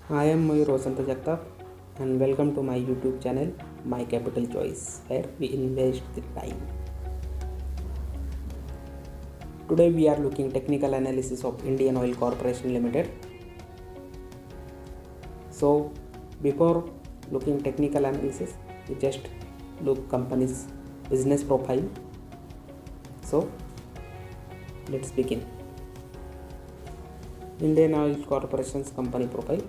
I am Mayur Vasanta Jagtap and welcome to my YouTube channel My Capital Choice where we invest the time. Today we are looking technical analysis of Indian Oil Corporation Limited. So before looking technical analysis, we just look company's business profile. So let's begin. Indian Oil Corporation's company profile.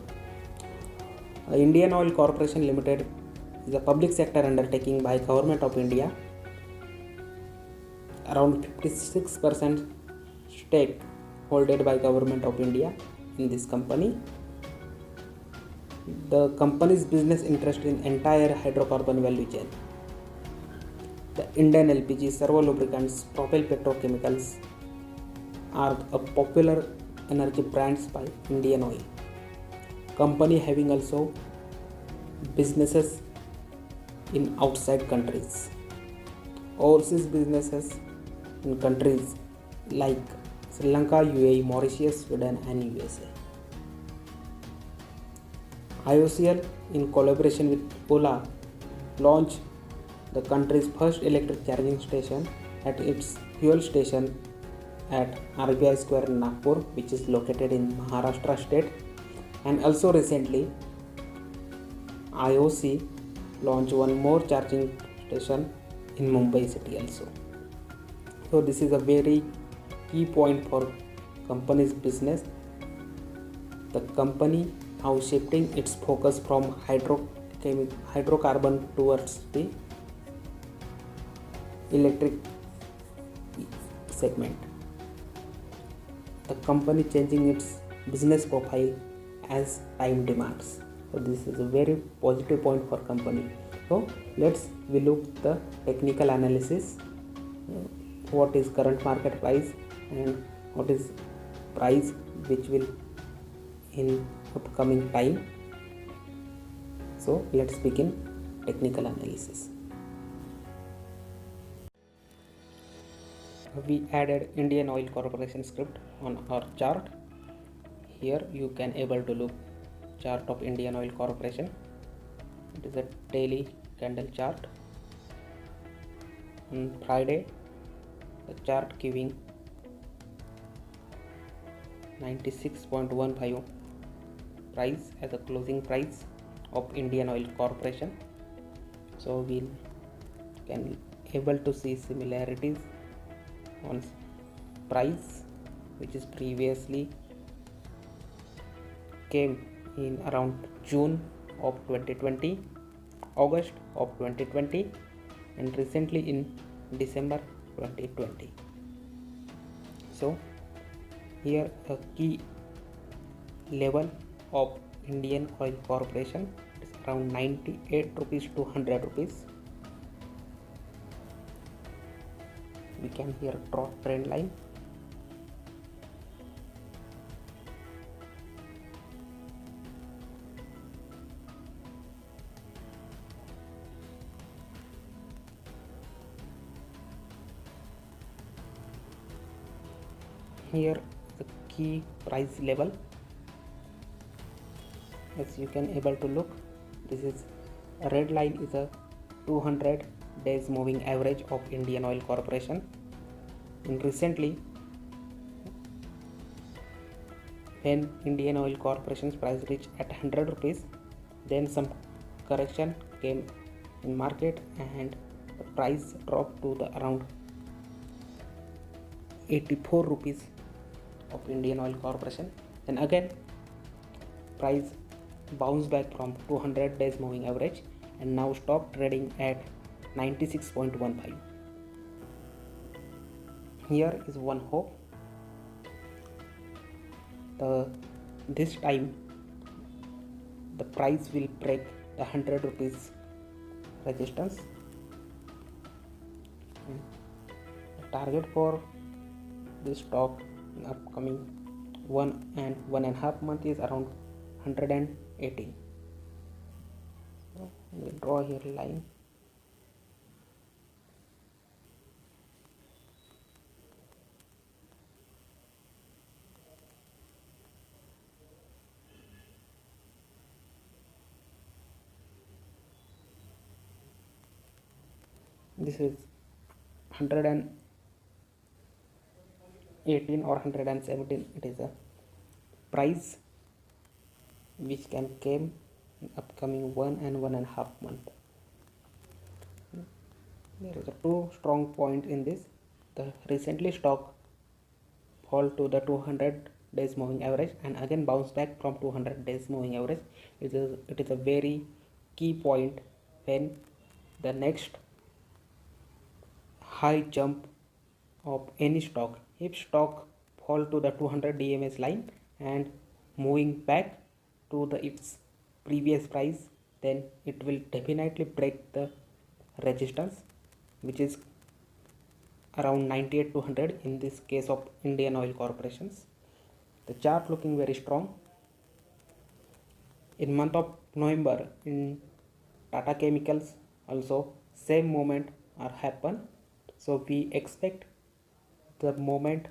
Indian Oil Corporation Limited is a public sector undertaking by Government of India. Around 56% stake holded by Government of India in this company. The company's business interest in entire hydrocarbon value chain. The Indian LPG, servo lubricants, propel petrochemicals are a popular energy brands by Indian Oil. Company having also businesses in outside countries. Overseas businesses in countries like Sri Lanka, UAE, Mauritius, Sweden and USA. IOCL in collaboration with Ola launched the country's first electric charging station at its fuel station at RBI Square in Nagpur, which is located in Maharashtra state. And also recently IOC launched one more charging station in Mumbai city also. So this is a very key point for company's business. The company now shifting its focus from hydrocarbon towards the electric segment. The company changing its business profile as time demands. So this is a very positive point for company. So we look the technical analysis. What is current market price and what is price which will in upcoming time. So let's begin technical analysis. We added Indian Oil Corporation script on our chart. Here you can able to look chart of Indian Oil Corporation. It is a daily candle chart. On Friday the chart giving 96.15 price as a closing price of Indian Oil Corporation. So we can able to see similarities on price which is previously came in around June of 2020, August of 2020 and recently in December 2020. So here a key level of Indian Oil Corporation is around 98 rupees to 100 rupees. We can here draw trend line. Here the key price level, as you can able to look, this is a red line is a 200 days moving average of Indian Oil Corporation. And recently when Indian Oil Corporation's price reached at 100 rupees, then some correction came in market and the price dropped to the around 84 rupees of Indian Oil Corporation. Then again price bounced back from 200 days moving average and now stopped trading at 96.15. Here is one hope. This time the price will break the 100 rupees resistance. The target for this stock in upcoming 1.5 month is around 118. So we draw here line. this is 118 or 117. It is a price which can came in upcoming 1.5 month. There is a two strong point in this. The recently stock fall to the 200 days moving average and again bounce back from 200 days moving average. It is a very key point when the next high jump of any stock. If stock fall to the 200 DMS line and moving back to the its previous price, then it will definitely break the resistance, which is around 98 to 100 in this case of Indian Oil Corporations. The chart looking very strong. In month of November in Tata Chemicals also same moment are happen. So we expect the moment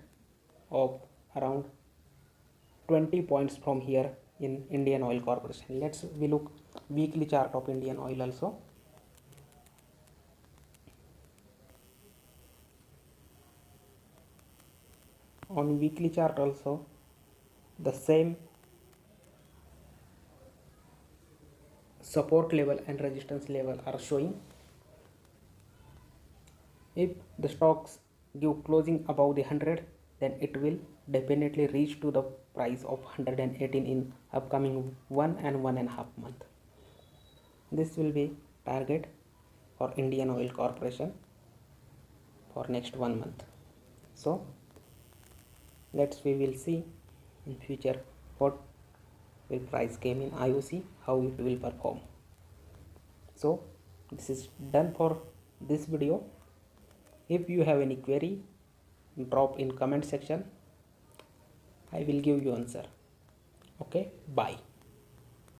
of around 20 points from here in Indian Oil Corporation. We look weekly chart of Indian Oil also. On weekly chart also the same support level and resistance level are showing. If the stocks give closing above the 100, then it will definitely reach to the price of 118 in upcoming 1.5 month. This will be target for Indian Oil Corporation for next 1 month. So we will see in future what will price came in IOC, how it will perform. So this is done for this video. If you have any query, drop in comment section. I will give you answer. Okay, bye.